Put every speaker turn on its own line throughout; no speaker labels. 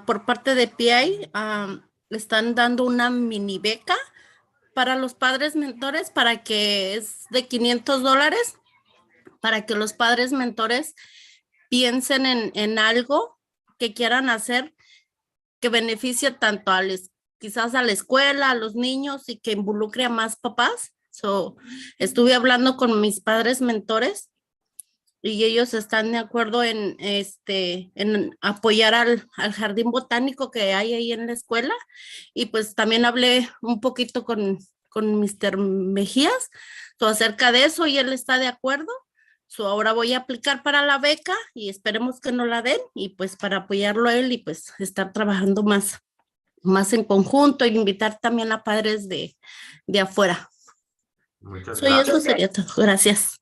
por parte de PI, le están dando una mini beca para los padres mentores para que es de $500 para que los padres mentores piensen en algo que quieran hacer que beneficie tanto quizás a la escuela, a los niños y que involucre a más papás. Estuve hablando con mis padres mentores y ellos están de acuerdo en apoyar al jardín botánico que hay ahí en la escuela. Y pues también hablé un poquito con Mr. Mejías acerca de eso y él está de acuerdo. Ahora voy a aplicar para la beca y esperemos que no la den y pues para apoyarlo a él y pues estar trabajando más en conjunto e invitar también a padres de afuera.
Muchas
Eso
gracias.
sería todo. Gracias.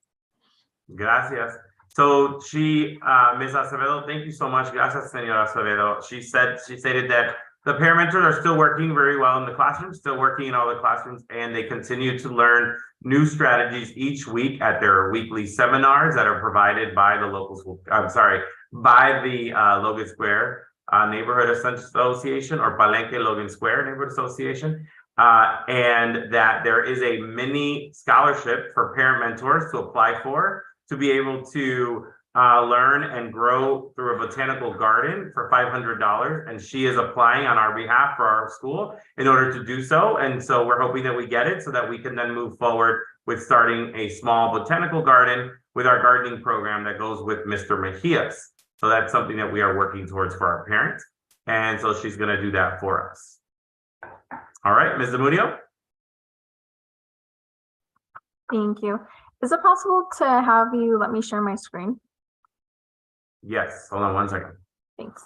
Gracias. So Ms. Acevedo, thank you so much. Gracias, señora Acevedo. She stated that the paramentors are still working very well in the classroom, still working in all the classrooms, and they continue to learn new strategies each week at their weekly seminars that are provided by the local school. By the Logan Square Neighborhood Association or Palenque Logan Square Neighborhood Association. And that there is a mini scholarship for parent mentors to apply for to be able to learn and grow through a botanical garden for $500. And she is applying on our behalf for our school in order to do so. And so we're hoping that we get it so that we can then move forward with starting a small botanical garden with our gardening program that goes with Mr. Mejias. So that's something that we are working towards for our parents. And so she's going to do that for us. All right, Ms. Zamudio.
Thank you. Is it possible to have you let me share my screen?
Yes, hold on one second.
Thanks.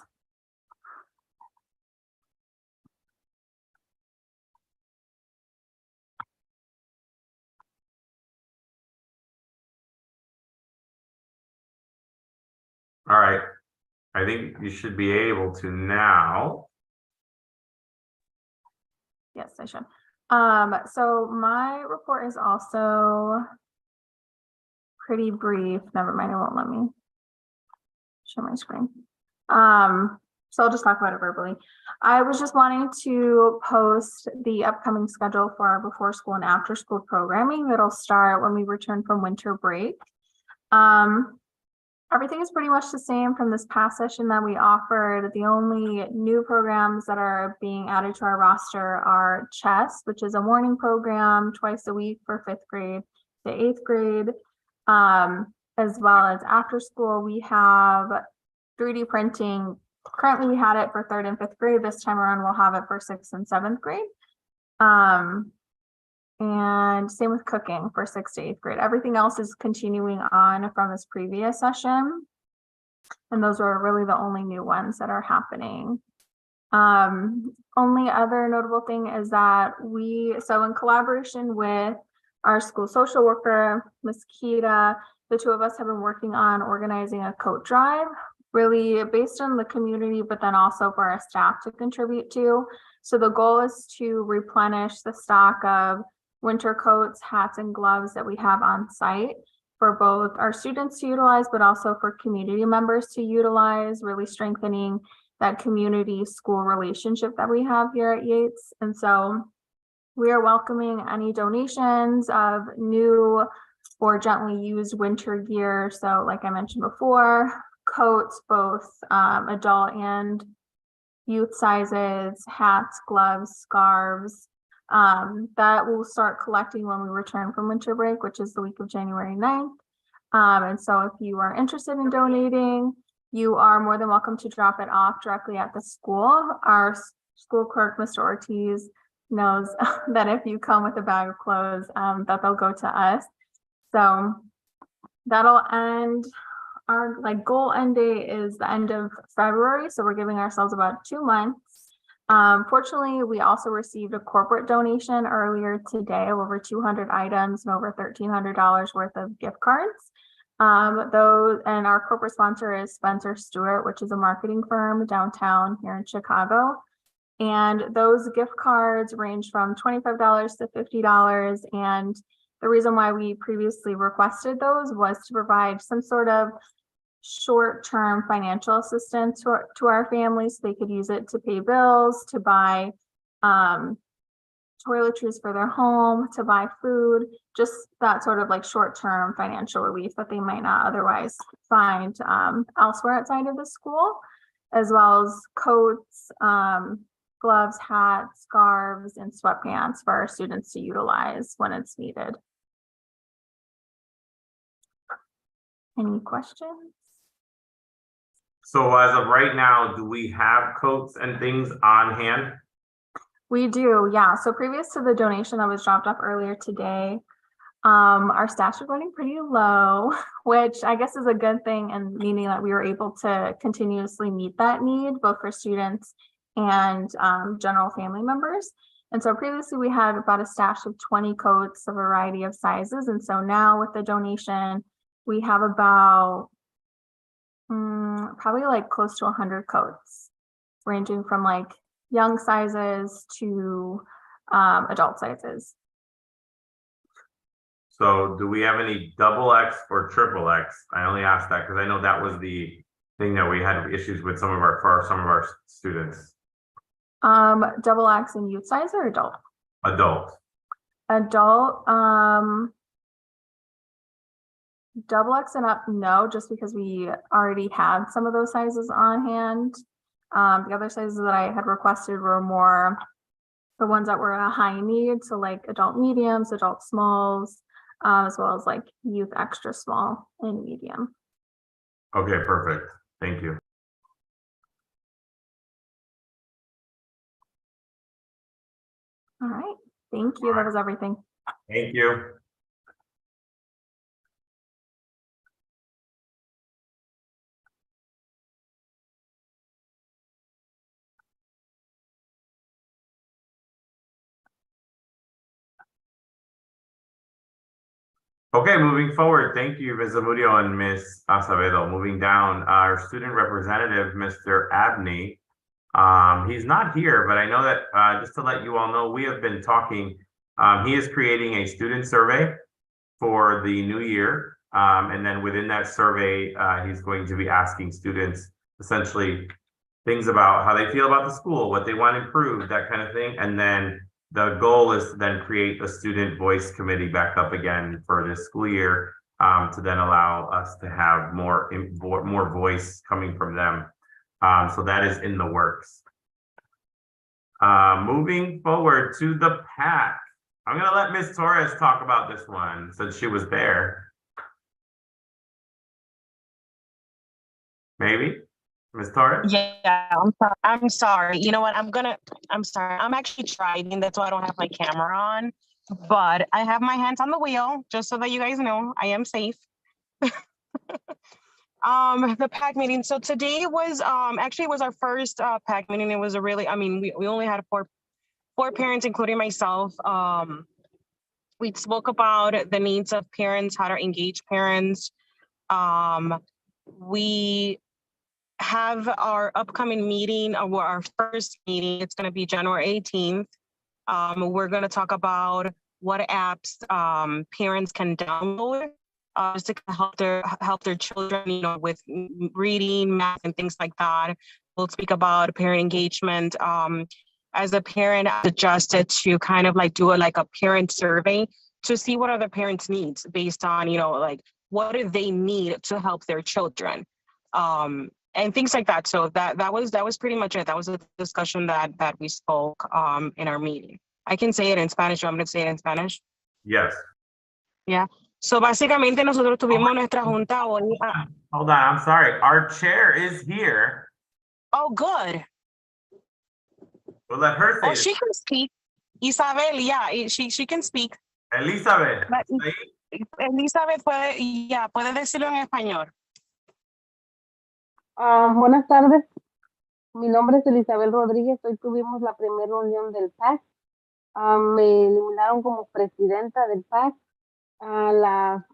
All right, I think you should be able to now.
Yes, I should. So my report is also pretty brief. Never mind, it won't let me share my screen. So I'll just talk about it verbally. I was just wanting to post the upcoming schedule for our before school and after school programming that'll start when we return from winter break. Everything is pretty much the same from this past session that we offered. The only new programs that are being added to our roster are chess, which is a morning program twice a week for 5th grade to 8th grade. As well as after school, we have 3D printing. Currently, we had it for 3rd and 5th grade. This time around, we'll have it for 6th and 7th grade. And same with cooking for 6th to 8th grade. Everything else is continuing on from this previous session. And those are really the only new ones that are happening. Only other notable thing is that so in collaboration with our school social worker, Ms. Kita, the two of us have been working on organizing a coat drive, really based on the community, but then also for our staff to contribute to. So the goal is to replenish the stock of winter coats, hats, and gloves that we have on site for both our students to utilize, but also for community members to utilize, really strengthening that community school relationship that we have here at Yates. And so we are welcoming any donations of new or gently used winter gear. So like I mentioned before, coats, both adult and youth sizes, hats, gloves, scarves, that we'll start collecting when we return from winter break, which is the week of January 9th. And so if you are interested in donating, you are more than welcome to drop it off directly at the school. Our school clerk, Mr. Ortiz, knows that if you come with a bag of clothes, that they'll go to us. So that'll end. Our goal end date is the end of February. So we're giving ourselves about 2 months. Fortunately, we also received a corporate donation earlier today of over 200 items and over $1,300 worth of gift cards. And our corporate sponsor is Spencer Stewart, which is a marketing firm downtown here in Chicago. And those gift cards range from $25 to $50. And the reason why we previously requested those was to provide some sort of short-term financial assistance to our families. They could use it to pay bills, to buy toiletries for their home, to buy food, just that sort of like short-term financial relief that they might not otherwise find elsewhere outside of the school, as well as coats, gloves, hats, scarves, and sweatpants for our students to utilize when it's needed. Any questions?
So as of right now, do we have coats and things on hand?
We do, yeah. So previous to the donation that was dropped off earlier today, our stash is running pretty low, which I guess is a good thing, and meaning that we were able to continuously meet that need, both for students and general family members. And so previously we had about a stash of 20 coats, a variety of sizes. And so now with the donation, we have about probably like close to 100 coats, ranging from like young sizes to adult sizes.
So do we have any double X or triple X? I only asked that because I know that was the thing that we had issues with some of our students.
Double X in youth size or adult?
Adult.
Adult, double X and up, no, just because we already had some of those sizes on hand. The other sizes that I had requested were more the ones that were a high need, so like adult mediums, adult smalls, as well as like youth extra small and medium.
Okay, perfect. Thank you.
All right, thank you. That was everything.
Thank you. Okay, moving forward, thank you, Ms. Zamudio and Ms. Acevedo. Moving down, our student representative, Mr. Abney. He's not here, but I know that just to let you all know, we have been talking. He is creating a student survey for the new year. And then within that survey, he's going to be asking students essentially things about how they feel about the school, what they want improved, that kind of thing. And then the goal is to then create a student voice committee back up again for this school year, to then allow us to have more voice coming from them. So that is in the works. Moving forward to the PAC. I'm gonna let Ms. Torres talk about this one since she was there. Maybe? Ms. Torres?
Yeah, I'm sorry. You know what? I'm sorry. I'm actually driving. That's why I don't have my camera on. But I have my hands on the wheel, just so that you guys know I am safe. The PAC meeting. So today was actually it was our first PAC meeting. It was a really, I mean, we only had four parents, including myself. We spoke about the needs of parents, how to engage parents. We have our upcoming meeting, or our first meeting. It's going to be January 18th. We're going to talk about what apps parents can download just to help their children, you know, with reading, math, and things like that. We'll speak about parent engagement. As a parent, I suggested to kind of like do a parent survey to see what other parents' needs based on, you know, like what do they need to help their children. And things like that. So that was pretty much it. That was a discussion that we spoke in our meeting. I can say it in Spanish. I'm going to say it in Spanish.
Yes.
Yeah. So básicamente nosotros tuvimos nuestra junta hoy.
Hold on, I'm sorry. Our chair is here.
Oh, good.
We'll let her say
Oh,
it.
she can speak. Isabel, yeah, she can speak.
Elizabeth.
Elizabeth puede decirlo en español.
Buenas tardes, mi nombre es Elizabeth Rodríguez, hoy tuvimos la primera reunión del PAC, me eliminaron como presidenta del PAC, la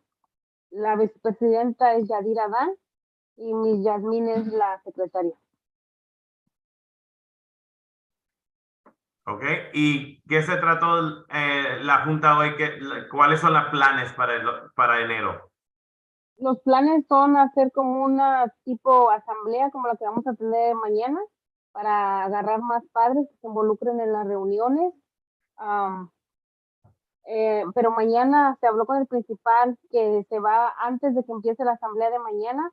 vicepresidenta es Yadira Dan y mi Yasmín es la secretaria.
Ok, ¿y qué se trató la junta hoy? ¿Cuáles son los planes para enero?
Los planes son hacer como una tipo asamblea, como la que vamos a tener mañana, para agarrar más padres que se involucren en las reuniones. Am, pero mañana se habló con el principal que se va, antes de que empiece la asamblea de mañana,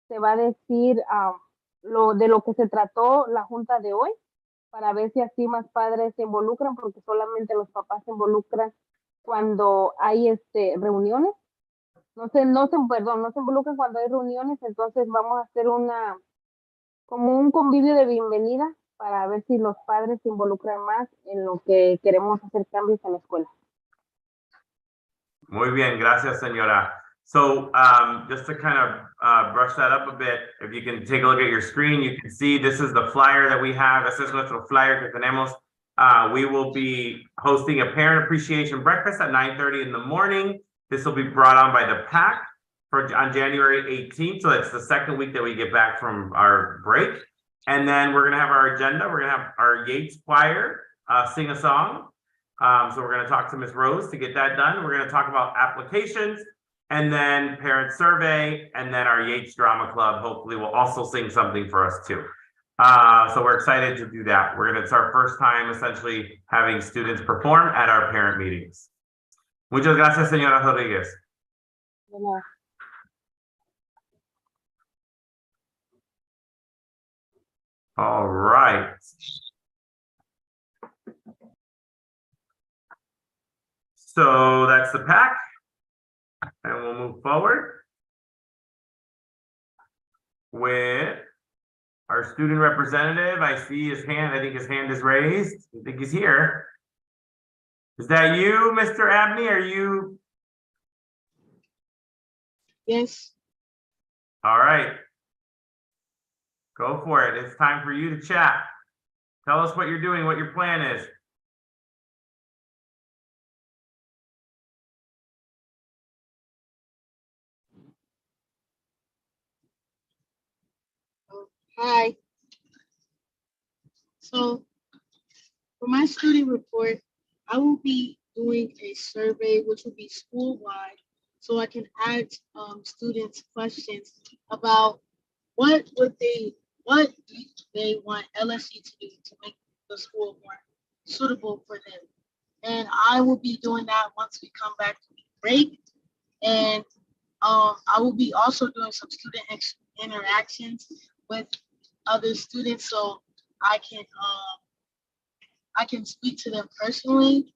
se va a decir de lo que se trató la junta de hoy, para ver si así más padres se involucran, porque solamente los papás se involucran cuando hay reuniones. Perdón, no se involucran cuando hay reuniones, entonces vamos a hacer como un convivio de bienvenida para ver si los padres se involucran más en lo que queremos hacer cambios en la escuela.
Muy bien, gracias, señora. So just to kind of brush that up a bit, if you can take a look at your screen, you can see this is the flyer that we have. This is nuestro flyer que tenemos. We will be hosting a parent appreciation breakfast at 9:30 in the morning. This will be brought on by the PAC on January 18th. So it's the second week that we get back from our break. And then we're going to have our agenda. We're going to have our Yates Choir sing a song. So we're going to talk to Ms. Rose to get that done. We're going to talk about applications and then parent survey, and then our Yates Drama Club hopefully will also sing something for us too. So we're excited to do that. It's our first time essentially having students perform at our parent meetings. Muchas gracias, señora Rodriguez.
Bueno,
All right. So that's the pack, and we'll move forward with our student representative. I see his hand. I think his hand is raised. I think he's here. Is that you, Mr. Abney? Are you?
Yes.
All right. Go for it. It's time for you to chat. Tell us what you're doing, what your plan is.
Hi. So for my student report, I will be doing a survey, which will be school-wide, so I can ask students questions about what do they want LSU to do to make the school more suitable for them. And I will be doing that once we come back from break. And I will be also doing some student interactions with other students, so I can speak to them personally,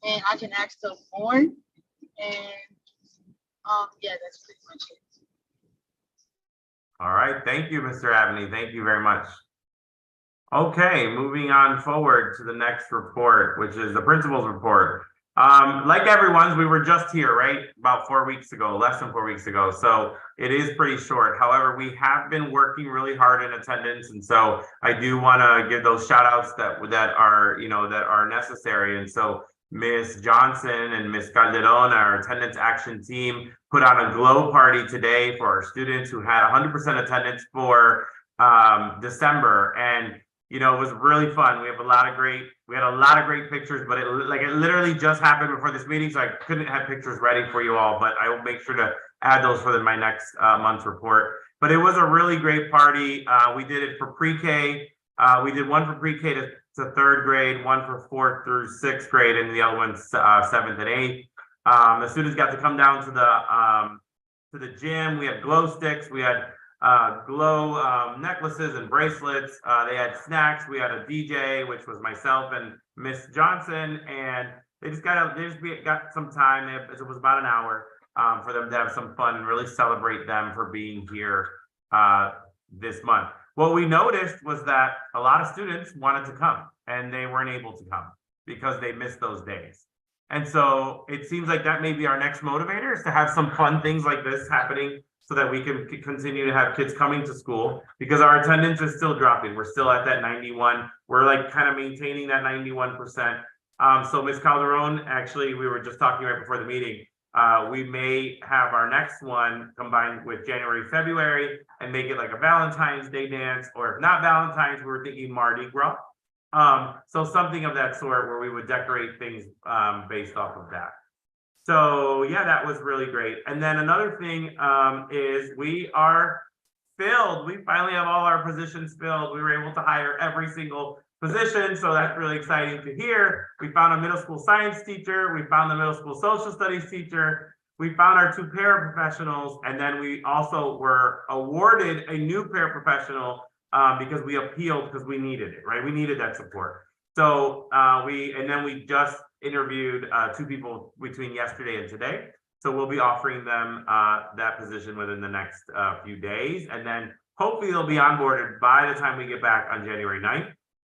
and I can ask them more. And yeah, that's pretty much it.
All right. Thank you, Mr. Abney. Thank you very much. Okay, moving on forward to the next report, which is the principal's report. Like everyone's, we were just here, right? About 4 weeks ago, less than 4 weeks ago. So it is pretty short. However, we have been working really hard in attendance. And so I do want to give those shout outs that are necessary. And so Ms. Johnson and Ms. Calderon, our attendance action team, put on a glow party today for our students who had 100% attendance for December. And it was really fun. We had a lot of great pictures, but it literally just happened before this meeting, so I couldn't have pictures ready for you all, but I will make sure to add those for my next month's report. But it was a really great party. We did it for pre-K. We did one for pre-K to third grade, one for 4th through 6th grade, and the other one's 7th and 8th. The students got to come down to the gym. We had glow sticks. We had glow necklaces and bracelets. They had snacks. We had a DJ, which was myself and Miss Johnson, and they just got some time. It was about an hour for them to have some fun and really celebrate them for being here this month. What we noticed was that a lot of students wanted to come and they weren't able to come because they missed those days. And so it seems like that may be our next motivator, is to have some fun things like this happening so that we can continue to have kids coming to school, because our attendance is still dropping. We're still at that 91. We're kind of maintaining that 91%. So Ms. Calderon, actually, we were just talking right before the meeting. We may have our next one combined with January, February, and make it like a Valentine's Day dance, or if not Valentine's, we were thinking Mardi Gras. So something of that sort where we would decorate things based off of that. So yeah, that was really great. And then another thing is we are filled. We finally have all our positions filled. We were able to hire every single position. So that's really exciting to hear. We found a middle school science teacher. We found the middle school social studies teacher. We found our 2 paraprofessionals. And then we also were awarded a new paraprofessional because we appealed because we needed it, right? We needed that support. So we just interviewed 2 people between yesterday and today. So we'll be offering them that position within the next few days. And then hopefully they'll be onboarded by the time we get back on January 9th,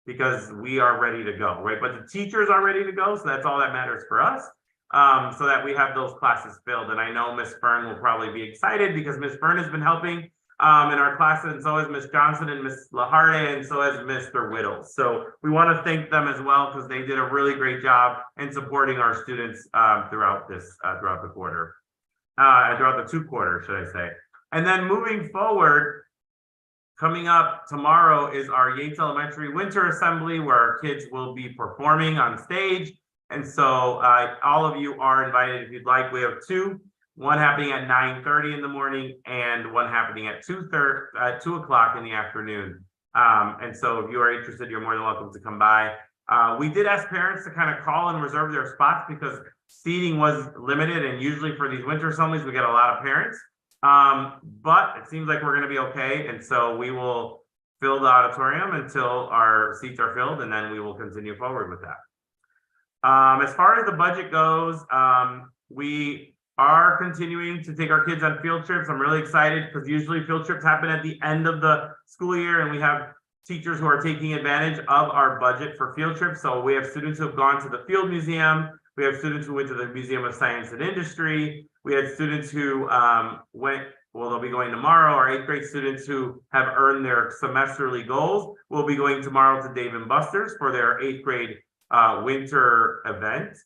because we are ready to go, right? But the teachers are ready to go. So that's all that matters for us, so that we have those classes filled. And I know Miss Fern will probably be excited because Miss Fern has been helping in our classes, and so has Miss Johnson and Miss Laharde, and so has Mr. Whittle. So we want to thank them as well because they did a really great job in supporting our students throughout the quarter, throughout the 2 quarters, should I say. And then moving forward, coming up tomorrow is our Yates Elementary Winter Assembly, where our kids will be performing on stage. And so all of you are invited if you'd like. We have 2. One happening at 9:30 in the morning and one happening at 2 o'clock in the afternoon. And so if you are interested, you're more than welcome to come by. We did ask parents to kind of call and reserve their spots because seating was limited. And usually for these winter assemblies, we get a lot of parents. But it seems like we're going to be okay. And so we will fill the auditorium until our seats are filled, and then we will continue forward with that. As far as the budget goes, we are continuing to take our kids on field trips. I'm really excited because usually field trips happen at the end of the school year, and we have teachers who are taking advantage of our budget for field trips. So we have students who have gone to the Field Museum. We have students who went to the Museum of Science and Industry. We had students who they'll be going tomorrow. Our 8th grade students who have earned their semesterly goals will be going tomorrow to Dave & Buster's for their 8th grade winter event.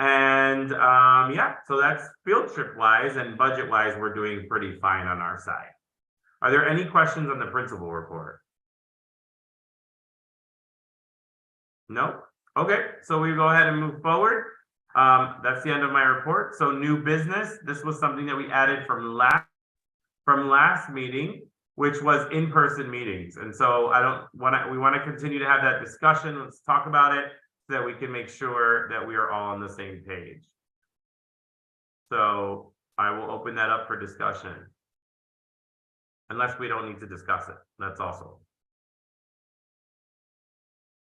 And yeah, so that's field trip wise, and budget wise, we're doing pretty fine on our side. Are there any questions on the principal report? No? Okay, so we go ahead and move forward. That's the end of my report. So new business, this was something that we added from last meeting, which was in-person meetings. And so we want to continue to have that discussion. Let's talk about it, that we can make sure that we are all on the same page. So I will open that up for discussion. Unless we don't need to discuss it, that's also.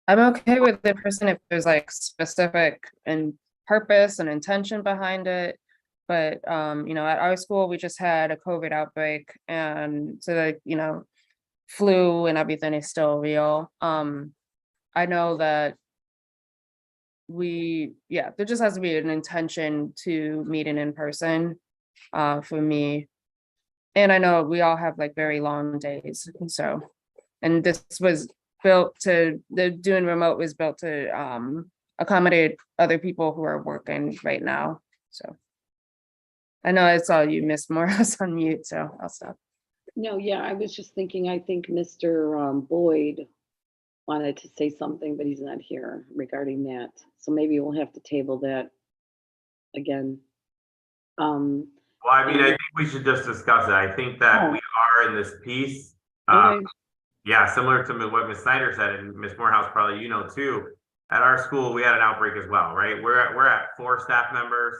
I'm okay with the person if there's like specific and purpose and intention behind it. But, at our school, we just had a COVID outbreak, and so flu and everything is still real. I know that there just has to be an intention to meeting in person for me. And I know we all have like very long days. And this was doing remote was built to accommodate other people who are working right now. So I know I saw you, Miss Morris, on mute, so I'll stop.
No, yeah, I was just thinking, I think Mr. Boyd wanted to say something, but he's not here regarding that. So maybe we'll have to table that again.
Well, I mean, I think we should just discuss it. I think that we are in this piece.
Okay.
Yeah, similar to what Ms. Snyder said, and Ms. Morehouse, probably too. At our school, we had an outbreak as well, right? We're at 4 staff members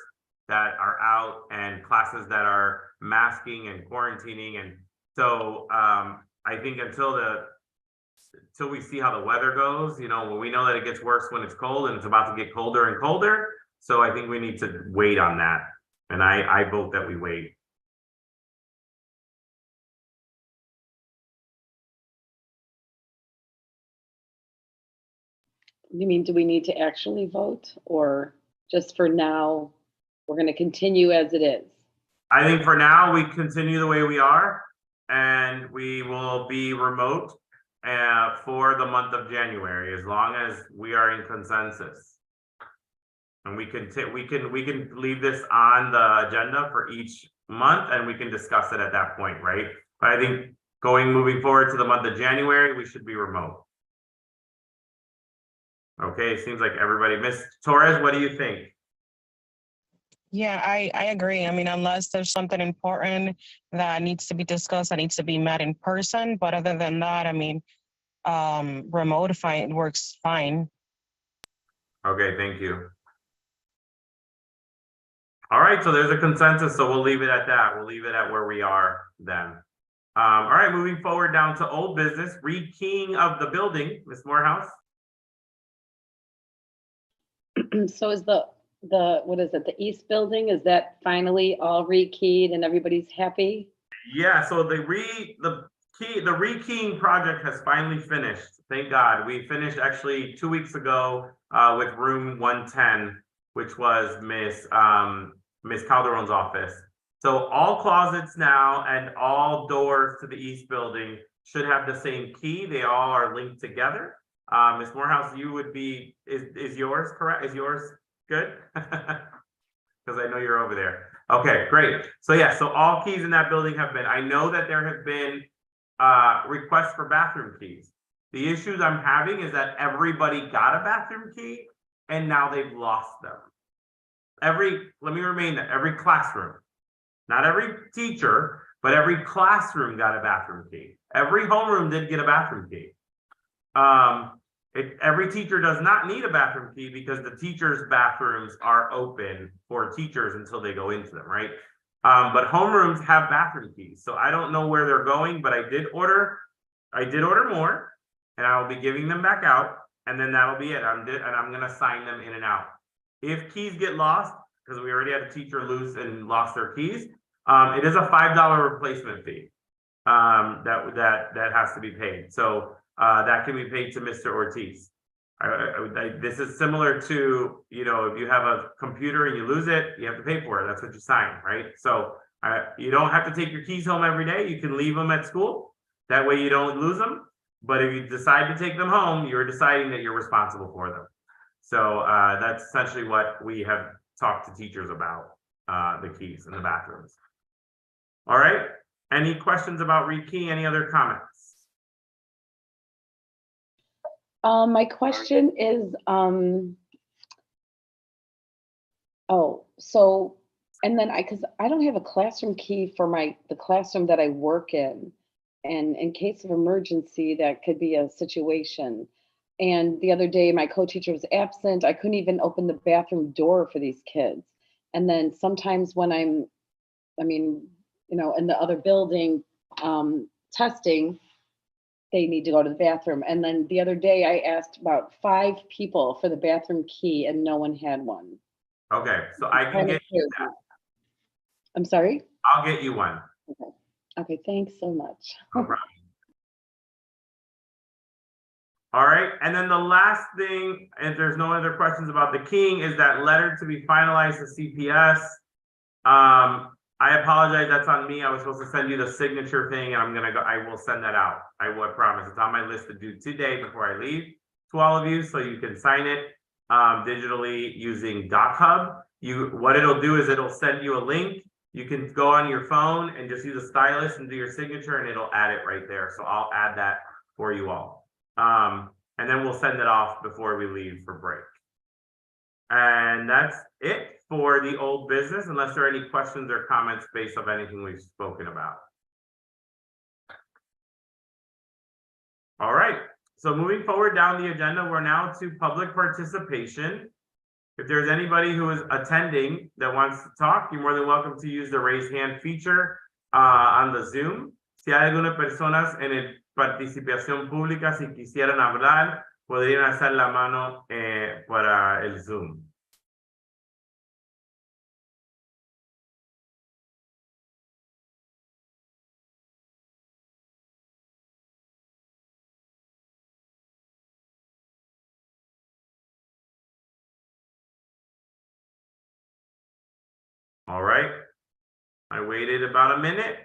that are out, and classes that are masking and quarantining. And so I think until we see how the weather goes, we know that it gets worse when it's cold, and it's about to get colder and colder. So I think we need to wait on that. And I vote that we wait.
You mean, do we need to actually vote, or just for now, we're going to continue as it is?
I think for now, we continue the way we are, and we will be remote for the month of January, as long as we are in consensus. And we can leave this on the agenda for each month, and we can discuss it at that point, right? But I think moving forward to the month of January, we should be remote. Okay, seems like everybody. Ms. Torres, what do you think?
Yeah, I agree. I mean, unless there's something important that needs to be discussed, that needs to be met in person. But other than that, I mean, remote fine works fine.
Okay, thank you. All right, so there's a consensus, so we'll leave it at that. We'll leave it at where we are then. All right, moving forward down to old business, rekeying of the building, Ms. Morehouse.
So is the, what is it, the east building, is that finally all rekeyed and everybody's happy?
Yeah, so the rekeying project has finally finished. Thank God. We finished actually 2 weeks ago with room 110, which was Miss Calderon's office. So all closets now and all doors to the east building should have the same key. They all are linked together. Ms. Morehouse, you would be, is yours correct? Is yours good? Because I know you're over there. Okay, great. So yeah, so all keys in that building have been, I know that there have been requests for bathroom keys. The issues I'm having is that everybody got a bathroom key and now they've lost them. Let me remain that, every classroom, not every teacher, but every classroom got a bathroom key. Every homeroom did get a bathroom key. Every teacher does not need a bathroom key because the teachers' bathrooms are open for teachers until they go into them, right? But homerooms have bathroom keys. So I don't know where they're going, but I did order more and I'll be giving them back out and then that'll be it. I'm gonna sign them in and out. If keys get lost, because we already had a teacher lose and lost their keys, it is a $5 replacement fee that has to be paid. So that can be paid to Mr. Ortiz. This is similar to, you know, if you have a computer and you lose it, you have to pay for it. That's what you sign, right? So you don't have to take your keys home every day. You can leave them at school. That way you don't lose them. But if you decide to take them home, you're deciding that you're responsible for them. So that's essentially what we have talked to teachers about, the keys in the bathrooms. All right. Any questions about rekey? Any other comments?
My question is, and then cause I don't have a classroom key for the classroom that I work in. And in case of emergency, that could be a situation. And the other day, my co-teacher was absent. I couldn't even open the bathroom door for these kids. And then sometimes when in the other building, testing, they need to go to the bathroom. And then the other day I asked about 5 people for the bathroom key and no one had one.
Okay, so I can get you that.
I'm sorry?
I'll get you one.
Okay, thanks so much.
No problem. All right, and then the last thing, if there's no other questions about the keying, is that letter to be finalized to CPS. I apologize, that's on me. I was supposed to send you the signature thing and I will send that out. I will promise. It's on my list to do today before I leave to all of you, so you can sign it digitally using DocHub. What it'll do is it'll send you a link. You can go on your phone and just use a stylus and do your signature and it'll add it right there. So I'll add that for you all. And then we'll send it off before we leave for break. And that's it for the old business, unless there are any questions or comments based on anything we've spoken about. All right, so moving forward down the agenda, we're now to public participation. If there's anybody who is attending that wants to talk, you're more than welcome to use the raise hand feature on the Zoom. Si hay algunas personas en el participación pública, si quisieran hablar, podrían hacer la mano para el Zoom. All right, I waited about a minute.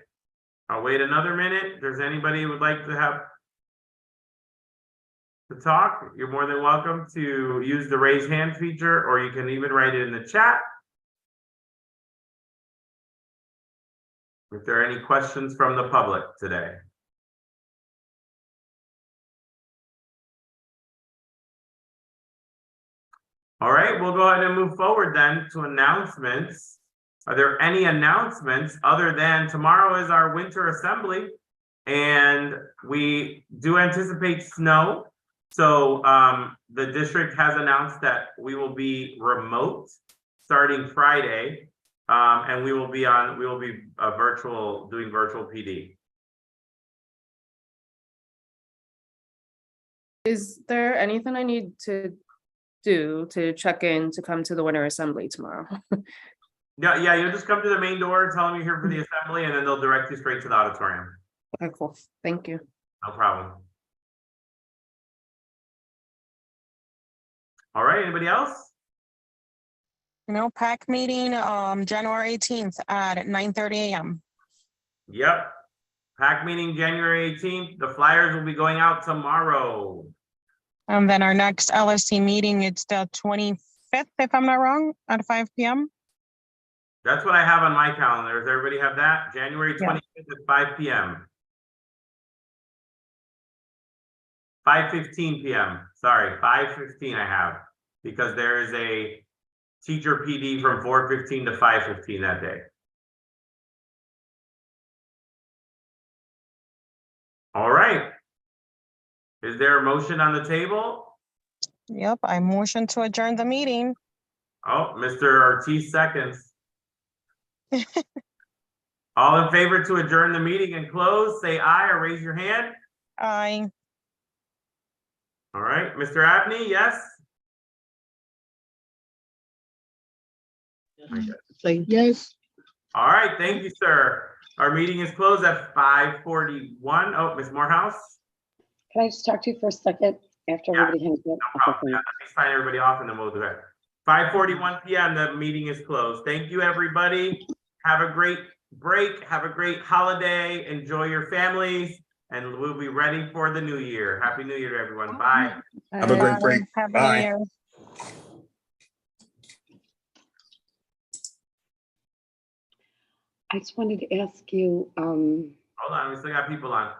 I'll wait another minute. If there's anybody who would like to talk, you're more than welcome to use the raise hand feature, or you can even write it in the chat. If there are any questions from the public today. All right, we'll go ahead and move forward then to announcements. Are there any announcements other than tomorrow is our winter assembly? And we do anticipate snow. So the district has announced that we will be remote starting Friday. And we will be doing virtual PD.
Is there anything I need to do to check in to come to the winter assembly tomorrow?
Yeah, you'll just come to the main door, tell them you're here for the assembly, and then they'll direct you straight to the auditorium.
Okay, cool. Thank you.
No problem. All right, anybody else?
PAC meeting, January 18th at 9:30 a.m.
Yep. PAC meeting January 18th. The flyers will be going out tomorrow.
And then our next LSC meeting, it's the 25th, if I'm not wrong, at 5 p.m.
That's what I have on my calendar. Does everybody have that? January
Yeah.
25th at 5 p.m. 5:15 p.m. Sorry, 5:15 I have, because there is a teacher PD from 4:15 to 5:15 that day. All right. Is there a motion on the table?
Yep, I motion to adjourn the meeting.
Oh, Mr. Ortiz seconds. All in favor to adjourn the meeting and close, say aye or raise your hand.
Aye.
All right, Mr. Abney, yes?
Yes.
All right, thank you, sir. Our meeting is closed at 5:41. Oh, Ms. Morehouse?
Can I just talk to you for a second after
Yeah,
everybody hangs up?
No problem. Yeah, let me sign everybody off and then we'll do that. 5:41 p.m. The meeting is closed. Thank you, everybody. Have a great break. Have a great holiday. Enjoy your families, and we'll be ready for the new year. Happy New Year to everyone. Bye.
Have a great break.
Happy New
Bye.
Year.
I just wanted to ask you,
Hold on, we still got people on.